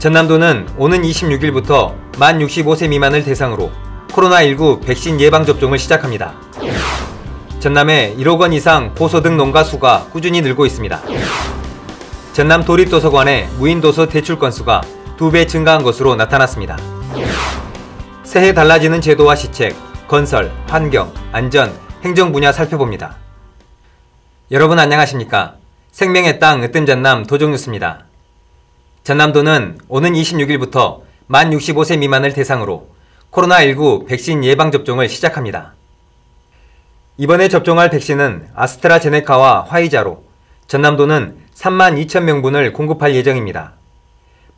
전남도는 오는 26일부터 만 65세 미만을 대상으로 코로나19 백신 예방접종을 시작합니다. 전남에 1억 원 이상 고소득 농가 수가 꾸준히 늘고 있습니다. 전남 도립도서관의 무인도서 대출 건수가 2배 증가한 것으로 나타났습니다. 새해 달라지는 제도와 시책, 건설, 환경, 안전, 행정 분야 살펴봅니다. 여러분 안녕하십니까? 생명의 땅 으뜸전남 도종뉴스입니다. 전남도는 오는 26일부터 만 65세 미만을 대상으로 코로나19 백신 예방접종을 시작합니다. 이번에 접종할 백신은 아스트라제네카와 화이자로 전남도는 3만 2천 명분을 공급할 예정입니다.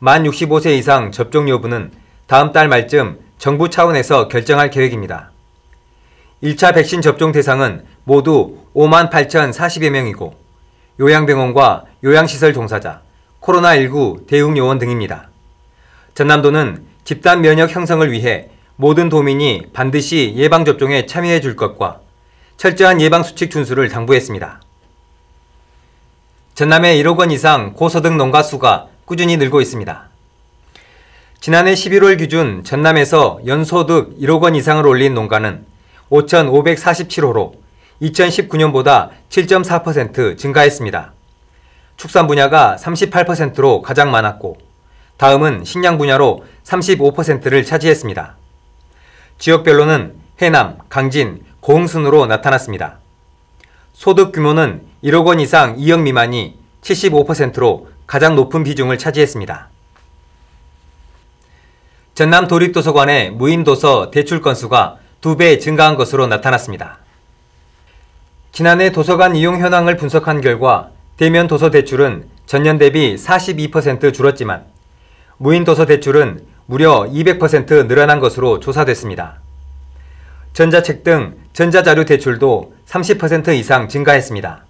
만 65세 이상 접종 여부는 다음 달 말쯤 정부 차원에서 결정할 계획입니다. 1차 백신 접종 대상은 모두 5만 8,040여 명이고 요양병원과 요양시설 종사자, 코로나19 대응요원 등입니다. 전남도는 집단 면역 형성을 위해 모든 도민이 반드시 예방접종에 참여해 줄 것과 철저한 예방수칙 준수를 당부했습니다. 전남에 1억 원 이상 고소득 농가 수가 꾸준히 늘고 있습니다. 지난해 11월 기준 전남에서 연소득 1억 원 이상을 올린 농가는 5,547호로 2019년보다 7.4% 증가했습니다. 축산 분야가 38%로 가장 많았고 다음은 식량 분야로 35%를 차지했습니다. 지역별로는 해남, 강진, 고흥 순으로 나타났습니다. 소득 규모는 1억 원 이상 2억 미만이 75%로 가장 높은 비중을 차지했습니다. 전남 도립도서관의 무인도서 대출 건수가 2배 증가한 것으로 나타났습니다. 지난해 도서관 이용 현황을 분석한 결과 대면 도서 대출은 전년 대비 42% 줄었지만 무인도서 대출은 무려 200% 늘어난 것으로 조사됐습니다. 전자책 등 전자자료 대출도 30% 이상 증가했습니다.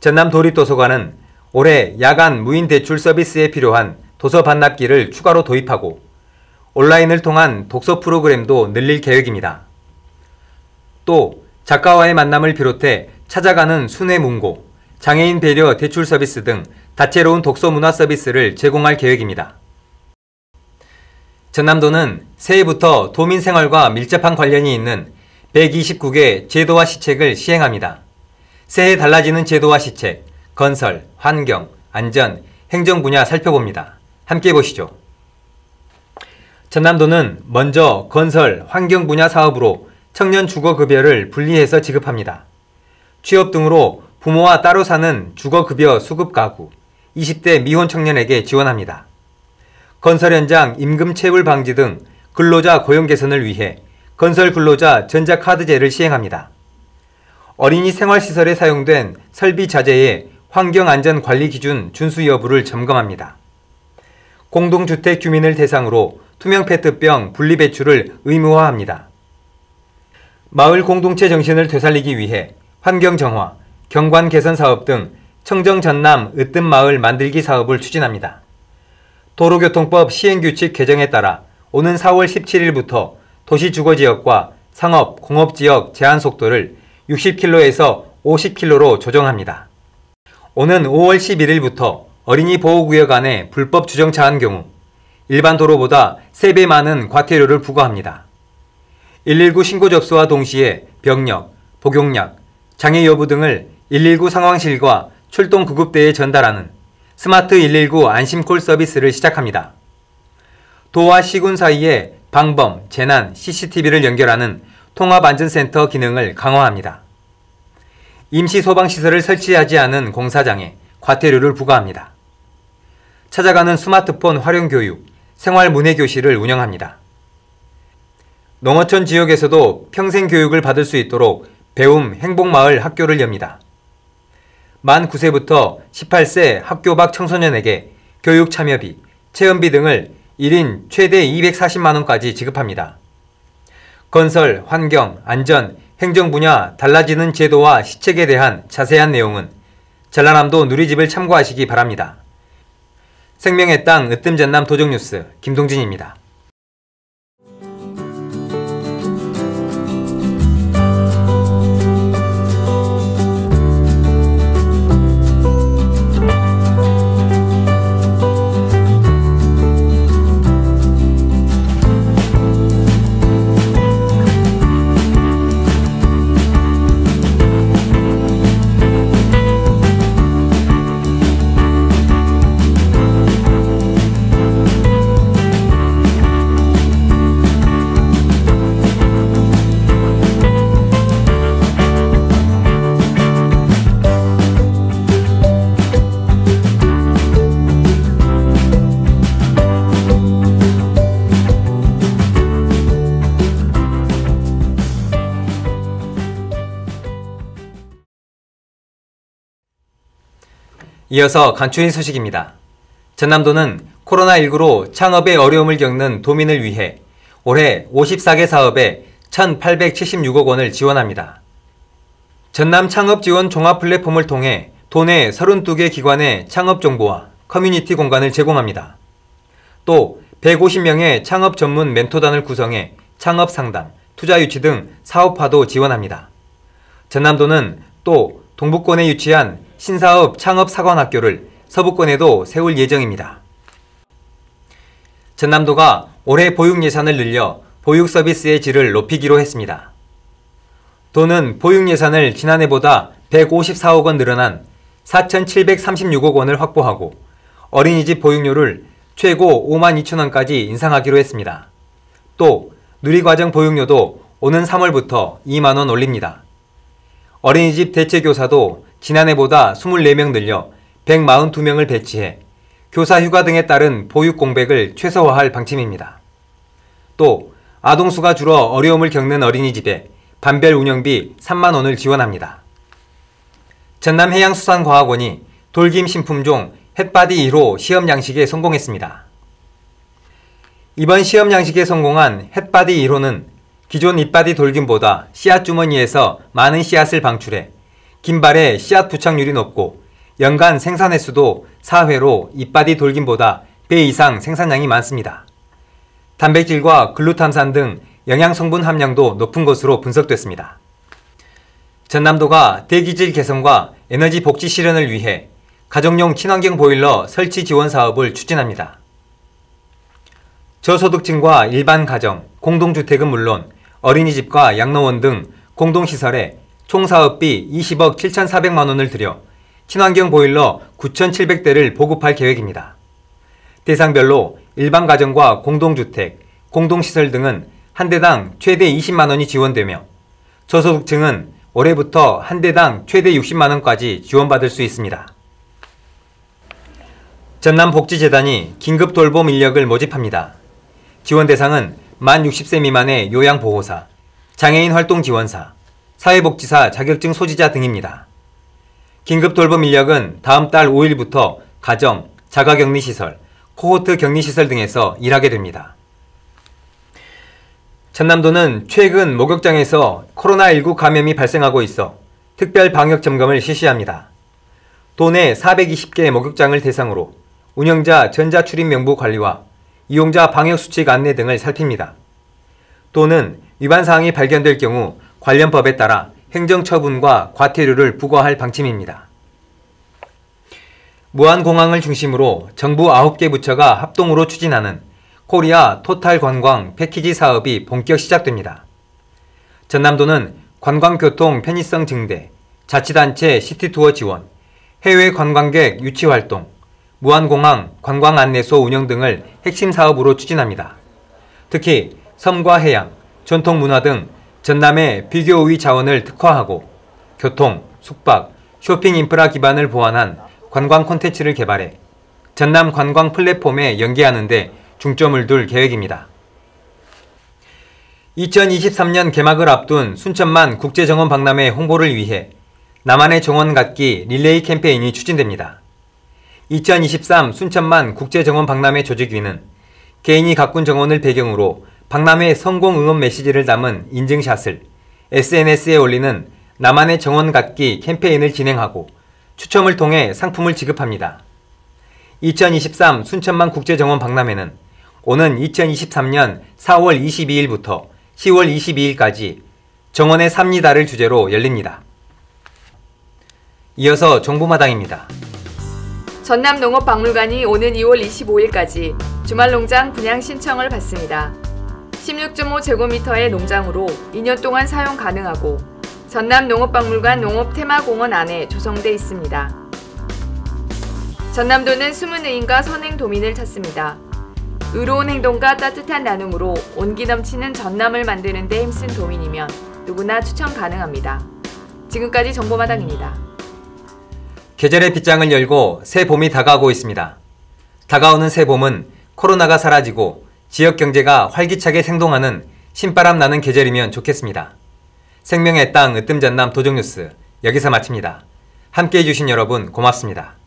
전남 도립도서관은 올해 야간 무인 대출 서비스에 필요한 도서 반납기를 추가로 도입하고 온라인을 통한 독서 프로그램도 늘릴 계획입니다. 또 작가와의 만남을 비롯해 찾아가는 순회 문고, 장애인 배려 대출 서비스 등 다채로운 독서 문화 서비스를 제공할 계획입니다. 전남도는 새해부터 도민 생활과 밀접한 관련이 있는 129개 제도와 시책을 시행합니다. 새해 달라지는 제도와 시책, 건설, 환경, 안전, 행정 분야 살펴봅니다. 함께 보시죠. 전남도는 먼저 건설, 환경 분야 사업으로 청년 주거급여를 분리해서 지급합니다. 취업 등으로 부모와 따로 사는 주거급여 수급 가구, 20대 미혼 청년에게 지원합니다. 건설 현장 임금 체불 방지 등 근로자 고용 개선을 위해 건설 근로자 전자카드제를 시행합니다. 어린이 생활시설에 사용된 설비 자재의 환경안전관리 기준 준수 여부를 점검합니다. 공동주택 주민을 대상으로 투명 페트병 분리배출을 의무화합니다. 마을 공동체 정신을 되살리기 위해 환경정화, 경관 개선 사업 등 청정전남 으뜸마을 만들기 사업을 추진합니다. 도로교통법 시행규칙 개정에 따라 오는 4월 17일부터 도시주거지역과 상업, 공업지역 제한 속도를 60km에서 50km로 조정합니다. 오는 5월 11일부터 어린이 보호구역 안에 불법 주정차한 경우 일반 도로보다 3배 많은 과태료를 부과합니다. 119 신고 접수와 동시에 병력, 복용약, 장애 여부 등을 119 상황실과 출동 구급대에 전달하는 스마트 119 안심콜 서비스를 시작합니다. 도와 시군 사이에 방범, 재난, CCTV를 연결하는 통합안전센터 기능을 강화합니다. 임시 소방시설을 설치하지 않은 공사장에 과태료를 부과합니다. 찾아가는 스마트폰 활용 교육, 생활문해교실을 운영합니다. 농어촌 지역에서도 평생 교육을 받을 수 있도록 배움 행복마을 학교를 엽니다. 만 9세부터 18세 학교 밖 청소년에게 교육 참여비, 체험비 등을 1인 최대 240만원까지 지급합니다. 건설, 환경, 안전, 행정 분야 달라지는 제도와 시책에 대한 자세한 내용은 전라남도 누리집을 참고하시기 바랍니다. 생명의 땅 으뜸전남 도정뉴스 김동진입니다. 이어서 간추린 소식입니다. 전남도는 코로나19로 창업에 어려움을 겪는 도민을 위해 올해 54개 사업에 1,876억 원을 지원합니다. 전남 창업지원 종합 플랫폼을 통해 도내 32개 기관의 창업 정보와 커뮤니티 공간을 제공합니다. 또 150명의 창업 전문 멘토단을 구성해 창업 상담, 투자 유치 등 사업화도 지원합니다. 전남도는 또 동북권에 위치한 신사업 창업사관학교를 서부권에도 세울 예정입니다. 전남도가 올해 보육 예산을 늘려 보육 서비스의 질을 높이기로 했습니다. 도는 보육 예산을 지난해보다 154억 원 늘어난 4,736억 원을 확보하고 어린이집 보육료를 최고 5만 2천 원까지 인상하기로 했습니다. 또 누리과정 보육료도 오는 3월부터 2만 원 올립니다. 어린이집 대체교사도 지난해보다 24명 늘려 142명을 배치해 교사 휴가 등에 따른 보육 공백을 최소화할 방침입니다. 또 아동수가 줄어 어려움을 겪는 어린이집에 반별 운영비 3만 원을 지원합니다. 전남해양수산과학원이 돌김 신품종 햇바디 1호 시험 양식에 성공했습니다. 이번 시험 양식에 성공한 햇바디 1호는 기존 잎바디 돌김보다 씨앗 주머니에서 많은 씨앗을 방출해 김발의 씨앗 부착률이 높고 연간 생산 횟수도 4회로 잎바디 돌김보다 배 이상 생산량이 많습니다. 단백질과 글루탐산 등 영양성분 함량도 높은 것으로 분석됐습니다. 전남도가 대기질 개선과 에너지 복지 실현을 위해 가정용 친환경 보일러 설치 지원 사업을 추진합니다. 저소득층과 일반 가정, 공동주택은 물론 어린이집과 양로원 등 공동시설에 총 사업비 20억 7,400만 원을 들여 친환경 보일러 9,700대를 보급할 계획입니다. 대상별로 일반 가정과 공동주택, 공동시설 등은 한 대당 최대 20만 원이 지원되며 저소득층은 올해부터 한 대당 최대 60만 원까지 지원받을 수 있습니다. 전남복지재단이 긴급 돌봄 인력을 모집합니다. 지원 대상은 만 60세 미만의 요양보호사, 장애인 활동 지원사, 사회복지사 자격증 소지자 등입니다. 긴급 돌봄 인력은 다음 달 5일부터 가정, 자가격리시설, 코호트 격리시설 등에서 일하게 됩니다. 전남도는 최근 목욕장에서 코로나19 감염이 발생하고 있어 특별 방역 점검을 실시합니다. 도내 420개 목욕장을 대상으로 운영자 전자출입 명부 관리와 이용자 방역수칙 안내 등을 살핍니다. 도는 위반사항이 발견될 경우 관련 법에 따라 행정처분과 과태료를 부과할 방침입니다. 무안공항을 중심으로 정부 9개 부처가 합동으로 추진하는 코리아 토탈 관광 패키지 사업이 본격 시작됩니다. 전남도는 관광교통 편의성 증대, 자치단체 시티투어 지원, 해외 관광객 유치 활동, 무안공항 관광안내소 운영 등을 핵심 사업으로 추진합니다. 특히 섬과 해양, 전통문화 등 전남의 비교 우위 자원을 특화하고 교통, 숙박, 쇼핑 인프라 기반을 보완한 관광 콘텐츠를 개발해 전남 관광 플랫폼에 연계하는 데 중점을 둘 계획입니다. 2023년 개막을 앞둔 순천만 국제정원 박람회 홍보를 위해 나만의 정원 갖기 릴레이 캠페인이 추진됩니다. 2023 순천만 국제정원 박람회 조직위는 개인이 가꾼 정원을 배경으로 박람회 성공 응원 메시지를 담은 인증샷을 SNS에 올리는 나만의 정원 갖기 캠페인을 진행하고 추첨을 통해 상품을 지급합니다. 2023 순천만 국제정원 박람회는 오는 2023년 4월 22일부터 10월 22일까지 정원의 삽니다를 주제로 열립니다. 이어서 정보마당입니다. 전남농업박물관이 오는 2월 25일까지 주말농장 분양 신청을 받습니다. 16.5제곱미터의 농장으로 2년 동안 사용 가능하고 전남농업박물관 농업테마공원 안에 조성돼 있습니다. 전남도는 숨은 의인과 선행 도민을 찾습니다. 의로운 행동과 따뜻한 나눔으로 온기 넘치는 전남을 만드는 데 힘쓴 도민이면 누구나 추천 가능합니다. 지금까지 정보마당입니다. 계절의 빗장을 열고 새 봄이 다가오고 있습니다. 다가오는 새 봄은 코로나가 사라지고 지역 경제가 활기차게 생동하는 신바람 나는 계절이면 좋겠습니다. 생명의 땅 으뜸전남 도정뉴스 여기서 마칩니다. 함께해 주신 여러분 고맙습니다.